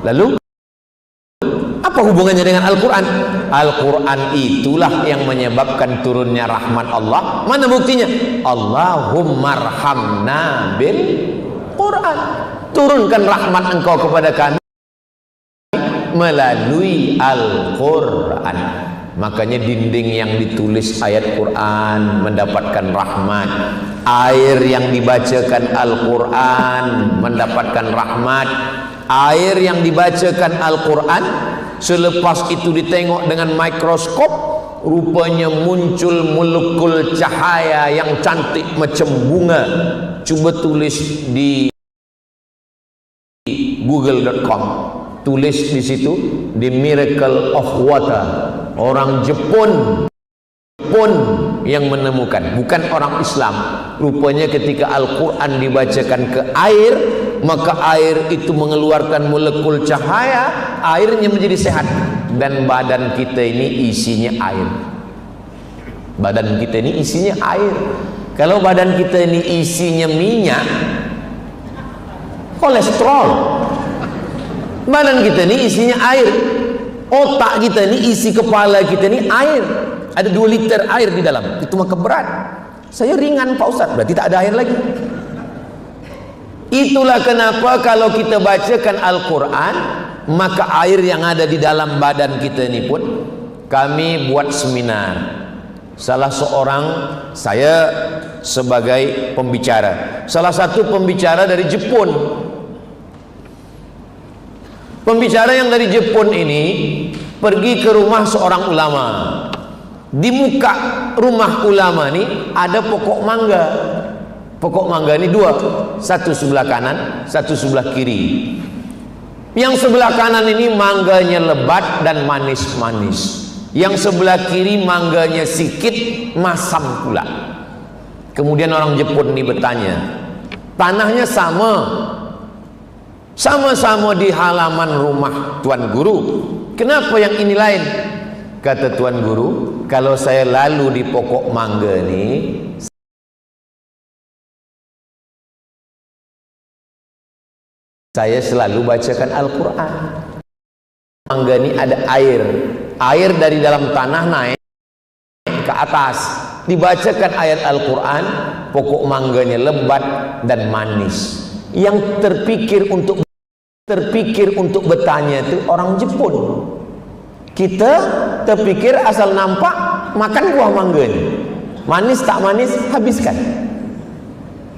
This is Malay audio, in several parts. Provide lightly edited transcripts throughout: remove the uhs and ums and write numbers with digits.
Lalu apa hubungannya dengan Al-Quran? Al-Quran itulah yang menyebabkan turunnya rahmat Allah. Mana buktinya? Allahummarhamna bil Quran. Turunkan rahmat engkau kepada kami melalui Al-Quran. Makanya dinding yang ditulis ayat Quran mendapatkan rahmat, air yang dibacakan Al-Quran mendapatkan rahmat, air yang dibacakan Al-Quran selepas itu ditengok dengan mikroskop, rupanya muncul molekul cahaya yang cantik macam bunga. Coba tulis di google.com, tulis di situ The Miracle of Water. Orang Jepun yang menemukan, bukan orang Islam. Rupanya ketika Al-Quran dibacakan ke air, maka air itu mengeluarkan molekul cahaya, airnya menjadi sehat. Dan badan kita ini isinya air. Badan kita ini isinya air. Kalau badan kita ini isinya minyak, kolesterol. Badan kita ini isinya air. Otak kita ini, isi kepala kita ini air. Ada 2 liter air di dalam. Itu maka berat. Saya ringan Pak Ustaz, berarti tak ada air lagi. Itulah kenapa kalau kita bacakan Al-Quran, maka air yang ada di dalam badan kita ini pun, kami buat seminar. Salah seorang, saya sebagai pembicara, salah satu pembicara dari Jepun. Pembicara yang dari Jepun ini pergi ke rumah seorang ulama. Di muka rumah ulama ini ada pokok mangga. Pokok mangga ini 2, satu sebelah kanan, satu sebelah kiri. Yang sebelah kanan ini mangganya lebat dan manis-manis. Yang sebelah kiri mangganya sikit, masam pula. Kemudian orang Jepun ini bertanya, tanahnya sama-sama di halaman rumah Tuan Guru, kenapa yang ini lain? Kata Tuan Guru, kalau saya lalu di pokok mangga ini, saya selalu bacakan Al-Quran. Mangga ini ada air, air dari dalam tanah naik ke atas, dibacakan ayat Al-Quran, pokok mangganya lebat dan manis. Yang terpikir untuk bertanya itu orang Jepun. Kita terpikir asal nampak makan buah mangganya, manis tak manis habiskan.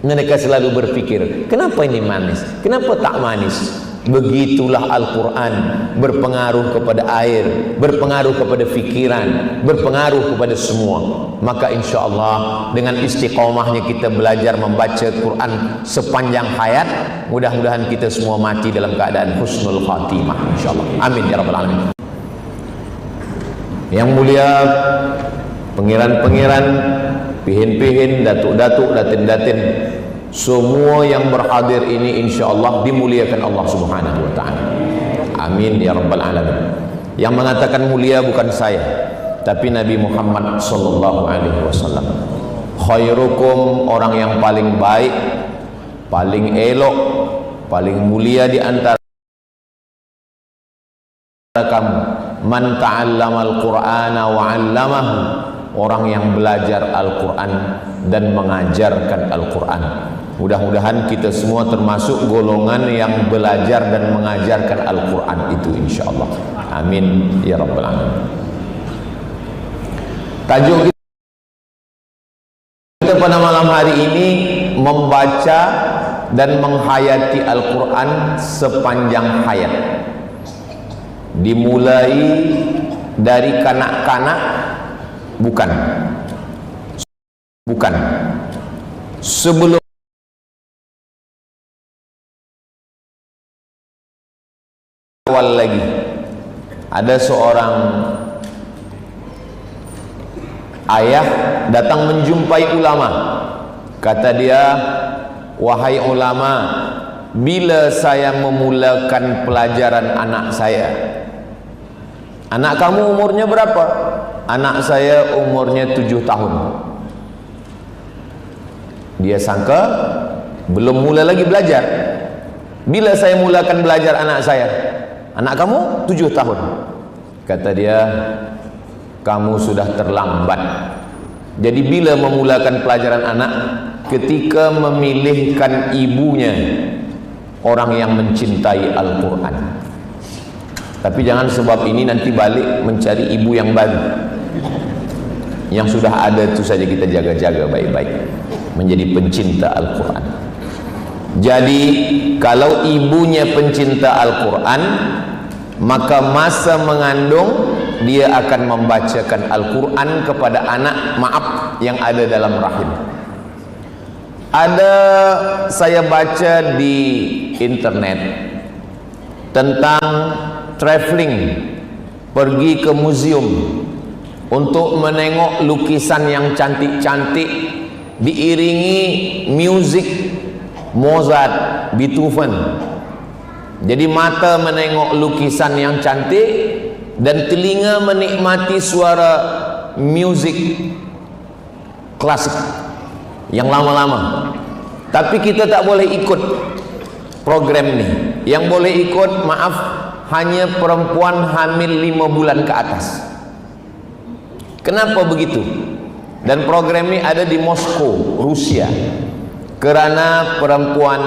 Mereka selalu berpikir, kenapa ini manis, kenapa tak manis? Begitulah Al-Quran berpengaruh kepada air, berpengaruh kepada fikiran, berpengaruh kepada semua. Maka insya Allah dengan istiqomahnya kita belajar membaca Quran sepanjang hayat, mudah-mudahan kita semua mati dalam keadaan husnul khatimah insya Allah. Amin ya rabbal alamin. Yang mulia pengiran-pengiran, pihin-pihin, datuk-datuk, datin-datin, semua yang berhadir ini insyaallah dimuliakan Allah Subhanahu wa taala. Amin ya rabbal alamin. Yang mengatakan mulia bukan saya, tapi Nabi Muhammad sallallahu alaihi wasallam. Khairukum, orang yang paling baik, paling elok, paling mulia di antara kamu, man ta'allamal Qur'ana wa 'allamahu, orang yang belajar Al-Quran dan mengajarkan Al-Quran. Mudah-mudahan kita semua termasuk golongan yang belajar dan mengajarkan Al-Quran itu insyaallah. Amin ya rabbal alamin. Tajuk kita pada malam hari ini membaca dan menghayati Al-Quran sepanjang hayat, dimulai dari kanak-kanak, bukan sebelum awal lagi. Ada seorang ayah datang menjumpai ulama. Kata dia, wahai ulama, bila saya memulakan pelajaran anak saya? Anak kamu umurnya berapa? Anak saya umurnya 7 tahun. Dia sangka belum mula lagi belajar. Bila saya mulakan belajar anak saya? Anak kamu 7 tahun. Kata dia, kamu sudah terlambat. Jadi bila memulakan pelajaran anak? Ketika memilihkan ibunya orang yang mencintai Al-Quran. Tapi jangan sebab ini nanti balik mencari ibu yang baru. Yang sudah ada itu saja kita jaga-jaga baik-baik, menjadi pencinta Al-Quran. Jadi kalau ibunya pencinta Al-Quran, maka masa mengandung dia akan membacakan Al-Quran kepada anak, maaf, yang ada dalam rahim. Ada, saya baca di internet tentang traveling, pergi ke museum untuk menengok lukisan yang cantik-cantik diiringi musik Mozart, Beethoven. Jadi mata menengok lukisan yang cantik dan telinga menikmati suara musik klasik yang lama-lama. Tapi kita tak boleh ikut program ni. Yang boleh ikut, maaf, hanya perempuan hamil 5 bulan ke atas. Kenapa begitu? Dan program ini ada di Moskow, Rusia. Kerana perempuan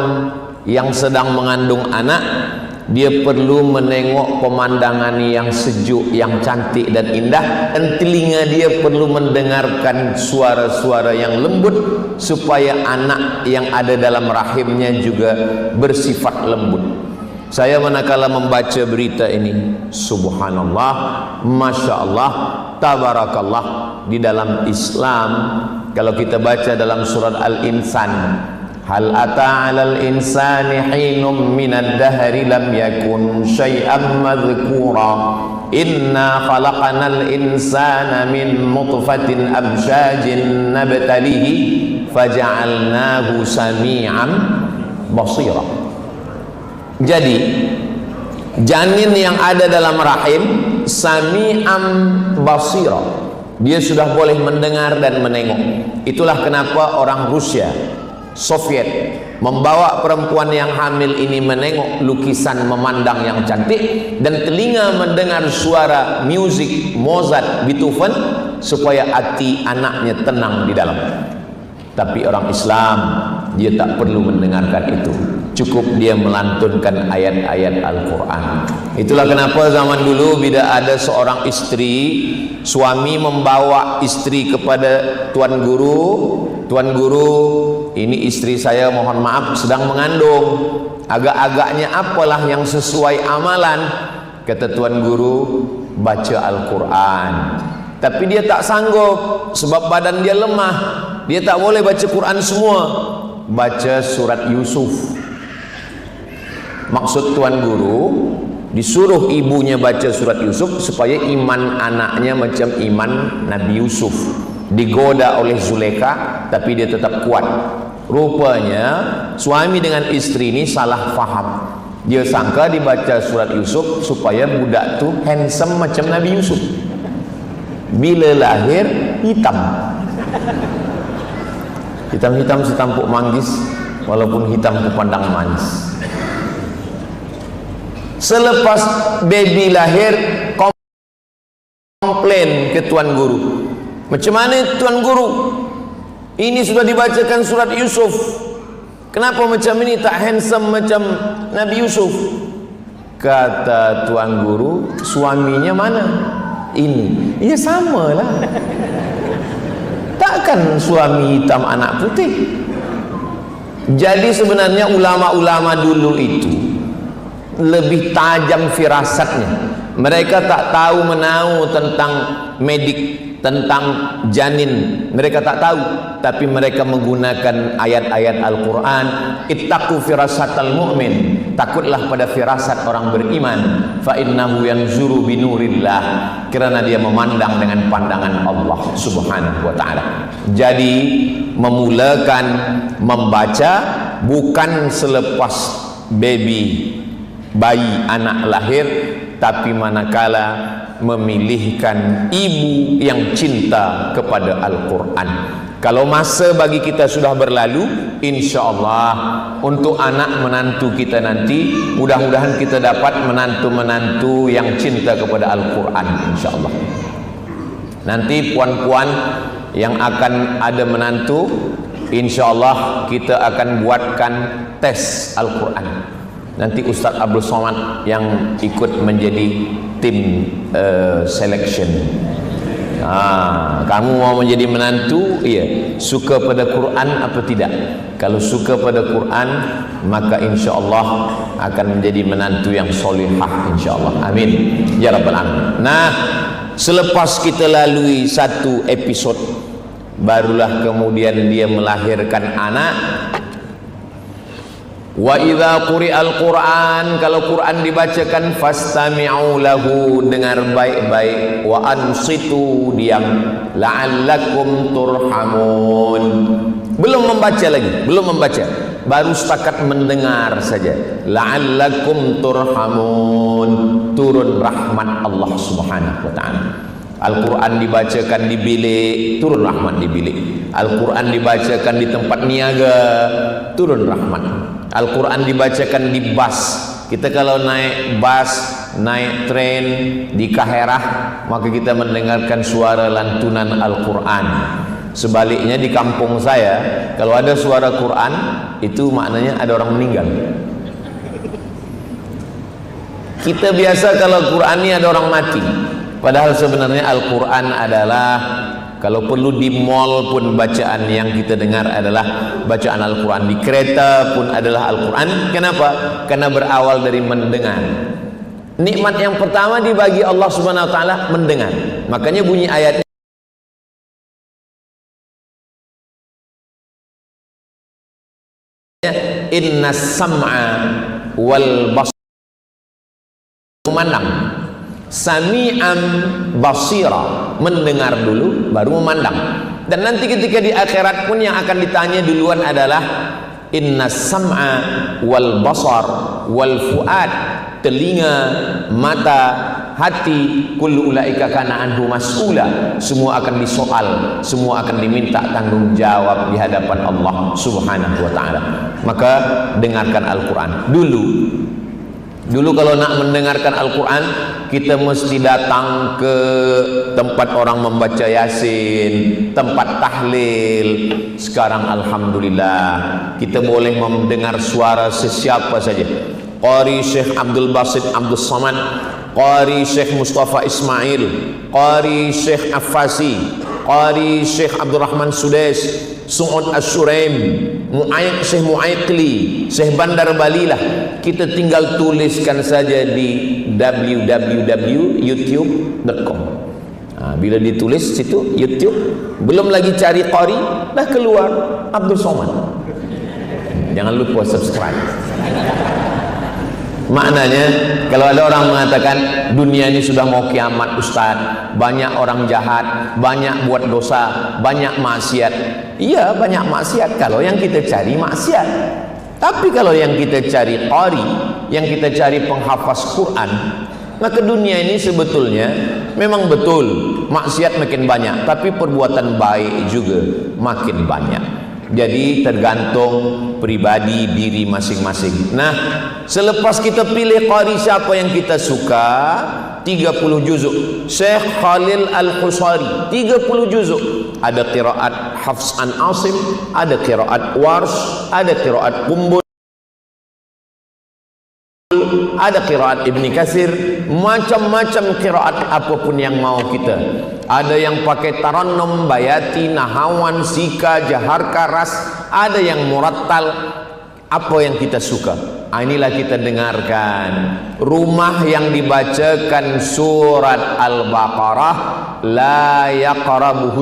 yang sedang mengandung anak, dia perlu menengok pemandangan yang sejuk, yang cantik dan indah, dan telinga dia perlu mendengarkan suara-suara yang lembut supaya anak yang ada dalam rahimnya juga bersifat lembut. Saya manakala membaca berita ini, subhanallah, masya Allah, tabarakallah, di dalam Islam, kalau kita baca dalam surat Al-Insan, hal ata 'alal insani hinum minad dahri lam yakun syai'an madhkura inna khalaqnal insana min nutfatin amsyajin nabtalihi faja'alnahu sami'an basira. Jadi janin yang ada dalam rahim sami'an basira, dia sudah boleh mendengar dan menengok. Itulah kenapa orang Rusia, Soviet membawa perempuan yang hamil ini menengok lukisan, memandang yang cantik, dan telinga mendengar suara musik Mozart, Beethoven, supaya hati anaknya tenang di dalam. Tapi orang Islam, dia tak perlu mendengarkan itu, cukup dia melantunkan ayat-ayat Al-Quran. Itulah kenapa zaman dulu bila ada seorang istri, suami membawa istri kepada tuan guru, tuan guru, ini istri saya mohon maaf sedang mengandung, agak-agaknya apalah yang sesuai amalan. Kata tuan guru, baca Al-Quran. Tapi dia tak sanggup sebab badan dia lemah, dia tak boleh baca Quran semua, baca surat Yusuf. Maksud tuan guru, disuruh ibunya baca surat Yusuf supaya iman anaknya macam iman Nabi Yusuf. Digoda oleh Zulekha tapi dia tetap kuat. Rupanya suami dengan istri ini salah faham. Dia sangka dibaca surat Yusuf supaya budak tu handsome macam Nabi Yusuf. Bila lahir hitam, hitam-hitam setampuk manggis, walaupun hitam kupandang manis. Selepas baby lahir, komplain ke tuan guru. Macam mana tuan guru? Ini sudah dibacakan surat Yusuf, kenapa macam ini, tak handsome macam Nabi Yusuf? Kata tuan guru, suaminya mana? Ini, ya samalah. Takkan suami hitam anak putih. Jadi sebenarnya ulama-ulama dulu itu lebih tajam firasatnya. Mereka tak tahu menau tentang medik, tentang janin, mereka tak tahu, tapi mereka menggunakan ayat-ayat Al-Quran. Ittaqu firasatal mu'min, takutlah pada firasat orang beriman, fa innahu yanzuru binurillah, kerana dia memandang dengan pandangan Allah subhanahu wa ta'ala. Jadi memulakan membaca bukan selepas bayi anak lahir, tapi manakala memilihkan ibu yang cinta kepada Al-Quran. Kalau masa bagi kita sudah berlalu, insya Allah untuk anak menantu kita nanti, mudah-mudahan kita dapat menantu-menantu yang cinta kepada Al-Quran, insya Allah. Nanti puan-puan yang akan ada menantu, insya Allah kita akan buatkan tes Al-Quran. Nanti Ustaz Abdul Somad yang ikut menjadi tim selection. Kamu mau menjadi menantu, iya, suka pada Quran apa tidak? Kalau suka pada Quran, maka insya Allah akan menjadi menantu yang solihah, insya Allah. Amin ya rabbal alamin. Nah, selepas kita lalui satu episode, barulah kemudian dia melahirkan anak. Wa idza quri'al Qur'an, kalau Quran dibacakan, fastami'u lahu, dengar baik-baik, wa ansitu, diam, la'allakum turhamun. Belum membaca lagi, belum membaca, baru setakat mendengar saja. La'allakum turhamun, turun rahmat Allah Subhanahu wa taala. Al-Quran dibacakan di bilik, turun rahmat di bilik. Al-Quran dibacakan di tempat niaga, turun rahmat. Al-Quran dibacakan di bus. Kita kalau naik bus, naik tren di Kaherah, maka kita mendengarkan suara lantunan Al-Quran. Sebaliknya di kampung saya, kalau ada suara Quran, itu maknanya ada orang meninggal. Kita biasa kalau Quran ini ada orang mati. Padahal sebenarnya Al-Quran adalah, kalau perlu di mall pun bacaan yang kita dengar adalah bacaan Al-Quran, di kereta pun adalah Al-Quran. Kenapa? Karena berawal dari mendengar. Nikmat yang pertama dibagi Allah Subhanahu wa taala, mendengar. Makanya bunyi ayatnya, inna sam'a wal basar, memandang. Sami'an basira, mendengar dulu baru memandang. Dan nanti ketika di akhirat pun yang akan ditanya duluan adalah inna sam'a wal basar wal fuad, telinga, mata, hati, kullu ulaika kana anhu mas'ula, semua akan disoal, semua akan diminta tanggung jawab di hadapan Allah Subhanahu wa taala. Maka dengarkan Al-Quran dulu kalau nak mendengarkan Al-Quran, kita mesti datang ke tempat orang membaca Yasin, tempat tahlil. Sekarang alhamdulillah kita boleh mendengar suara sesiapa saja. Qari Syekh Abdul Basit Abdul Samad, Qari Syekh Mustafa Ismail, Qari Syekh Affasi, Qari Syekh Abdul Rahman Sudais, Su'ud Asyuraim, Syekh Mu'aikli, Syekh Bandar Balilah. Kita tinggal tuliskan saja di www.youtube.com. Bila ditulis situ YouTube, belum lagi cari qari, dah keluar Abdul Somad. Jangan lupa subscribe. Maknanya, kalau ada orang mengatakan dunia ini sudah mau kiamat Ustaz, banyak orang jahat, banyak buat dosa, banyak maksiat. Iya, banyak maksiat kalau yang kita cari maksiat. Tapi kalau yang kita cari qari, yang kita cari penghafaz Quran, maka dunia ini sebetulnya memang betul maksiat makin banyak, tapi perbuatan baik juga makin banyak. Jadi tergantung pribadi diri masing-masing. Nah, selepas kita pilih qari siapa yang kita suka, 30 juzuk. Syekh Khalil Al-Husari 30 juzuk. Ada qiraat Hafs an Asim, ada qiraat Warsh, ada qiraat Qumbul, ada qiraat Ibni Katsir, macam-macam qiraat apapun yang mau kita. Ada yang pakai tarannum, bayati, nahawan, sika, jahar, karas, ada yang murattal, apa yang kita suka. Inilah kita dengarkan. Rumah yang dibacakan surat Al-Baqarah, la yaqrabuhu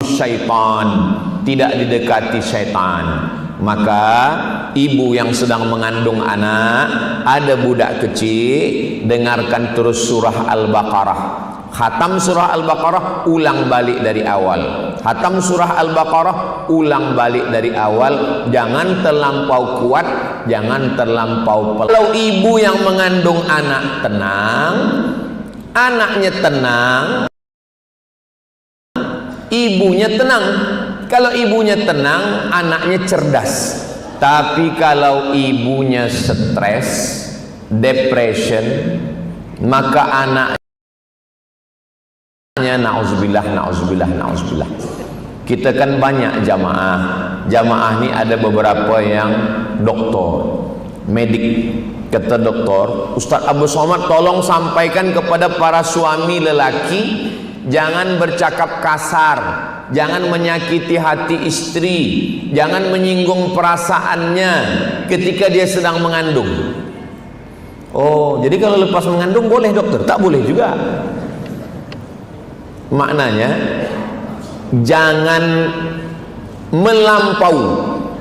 syaitan, tidak didekati syaitan. Maka ibu yang sedang mengandung anak, ada budak kecil, dengarkan terus surah Al-Baqarah. Khatam surah Al-Baqarah, ulang balik dari awal. Khatam surah Al-Baqarah, ulang balik dari awal. Jangan terlampau kuat, jangan terlampau pelan. Kalau ibu yang mengandung anak tenang, anaknya tenang, ibunya tenang. Kalau ibunya tenang, anaknya cerdas. Tapi kalau ibunya stres, depression, maka anaknya nauzubillah. Kita kan banyak jamaah ni ada beberapa yang doktor, medik. Kata doktor, Ustaz Abu Somad tolong sampaikan kepada para suami lelaki, jangan bercakap kasar, jangan menyakiti hati istri, jangan menyinggung perasaannya ketika dia sedang mengandung. Oh, jadi kalau lepas mengandung boleh dokter? Tak boleh juga. Maknanya jangan melampau,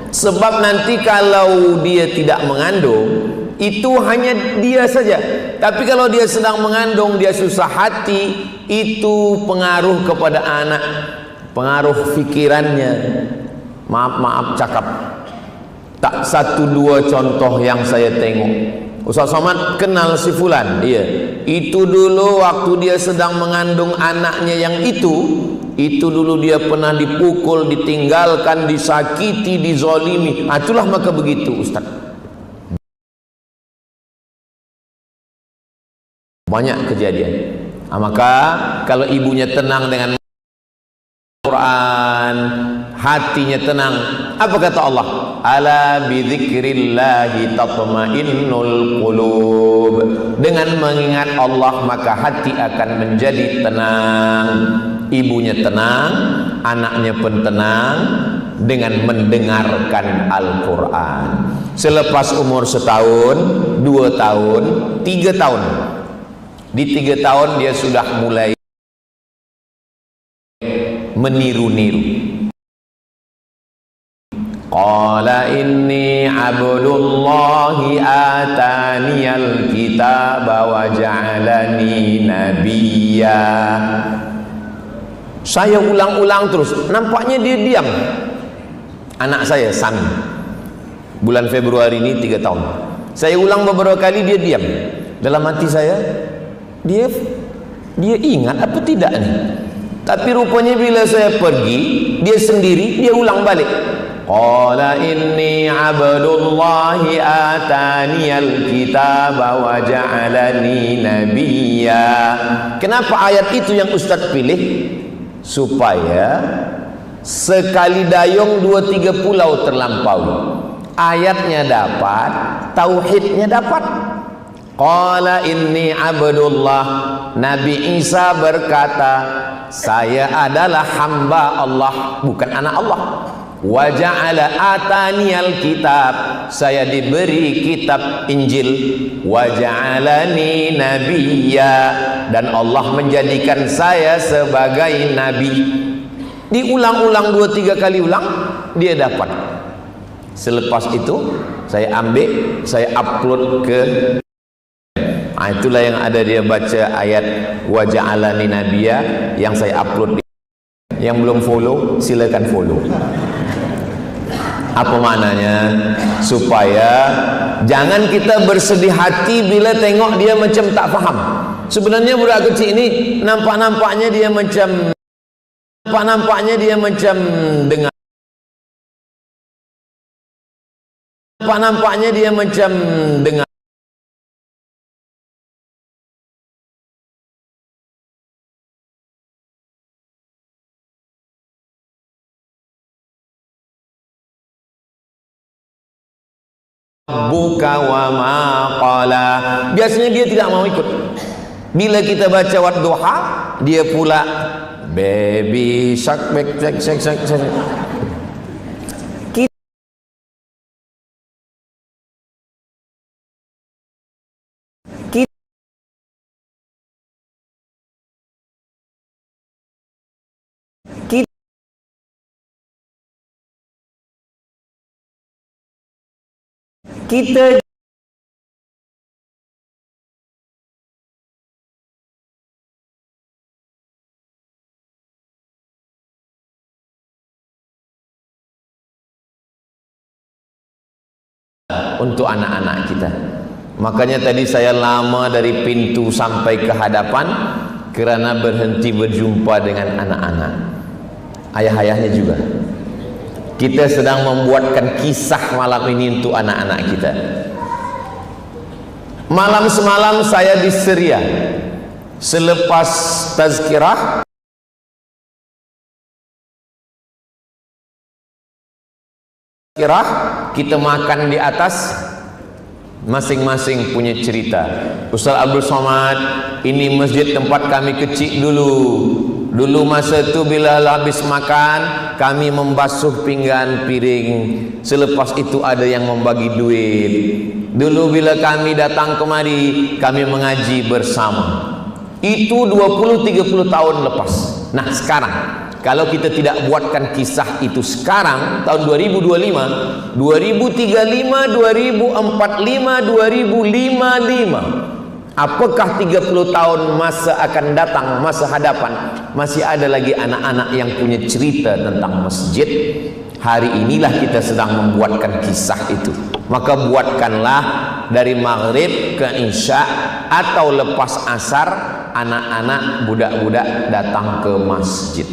sebab nanti kalau dia tidak mengandung itu hanya dia saja. Tapi kalau dia sedang mengandung, dia susah hati, itu pengaruh kepada anak, pengaruh fikirannya. Maaf cakap. Tak satu dua contoh yang saya tengok. Ustaz Somad kenal si fulan, iya. Itu dulu waktu dia sedang mengandung anaknya yang itu dulu dia pernah dipukul, ditinggalkan, disakiti, dizolimi. Itulah maka begitu Ustaz. Banyak kejadian. Maka kalau ibunya tenang dengan Quran, hatinya tenang. Apa kata Allah? Ala bidzikrillahi tatmainnul qulub. Dengan mengingat Allah maka hati akan menjadi tenang. Ibunya tenang, anaknya pun tenang dengan mendengarkan Al-Quran. Selepas umur setahun, 2 tahun, 3 tahun. Di 3 tahun dia sudah mulai meniru-niru. Qala inni abdullahi ataniyal kitaba wa ja'alani nabiyya. Saya ulang-ulang terus, nampaknya dia diam. Anak saya San, bulan Februari ini 3 tahun. Saya ulang beberapa kali, dia diam. Dalam hati saya, dia ingat apa tidak nih? Tapi rupanya bila saya pergi, dia sendiri, dia ulang balik. Qala inni abdullahi ataniyal kitaba wa ja'alani nabiyya. Kenapa ayat itu yang Ustaz pilih? Supaya sekali dayung 2-3 pulau terlampaui. Ayatnya dapat, tauhidnya dapat. Qala inni abdullah. Nabi Isa berkata, saya adalah hamba Allah, bukan anak Allah. Wa ja'ala ataniyal kitab. Saya diberi kitab Injil. Wa ja'alani nabiyya. Dan Allah menjadikan saya sebagai nabi. Diulang-ulang 2-3 kali ulang, dia dapat. Selepas itu saya ambil, saya upload ke itulah yang ada dia baca ayat wa ja'alani nabiyya yang saya upload. Yang belum follow silakan follow. Apa maknanya? Supaya jangan kita bersedih hati bila tengok dia macam tak faham. Sebenarnya budak kecil ini nampak-nampaknya dia macam dengar. Nampak-nampaknya dia macam dengar. Buka wa ma qala. Biasanya dia tidak mau ikut. Bila kita baca wadduha, dia pula baby shark back shark. Kita untuk anak-anak kita. Makanya tadi saya lama dari pintu sampai ke hadapan kerana berhenti berjumpa dengan anak-anak. ayah-ayahnya juga. Kita sedang membuatkan kisah malam ini untuk anak-anak kita. Malam semalam saya di Syria. Selepas tazkirah, kita makan di atas, masing-masing punya cerita. Ustaz Abdul Somad, ini masjid tempat kami kecil dulu. Dulu masa itu bila habis makan, kami membasuh pinggan piring. Selepas itu ada yang membagi duit. Dulu bila kami datang kemari, kami mengaji bersama. Itu 20-30 tahun lepas. Nah sekarang, kalau kita tidak buatkan kisah itu sekarang, tahun 2025, 2035, 2045, 2055, apakah 30 tahun masa akan datang, masa hadapan, masih ada lagi anak-anak yang punya cerita tentang masjid? Hari inilah kita sedang membuatkan kisah itu. Maka buatkanlah dari maghrib ke isya atau lepas asar, anak-anak, budak-budak datang ke masjid.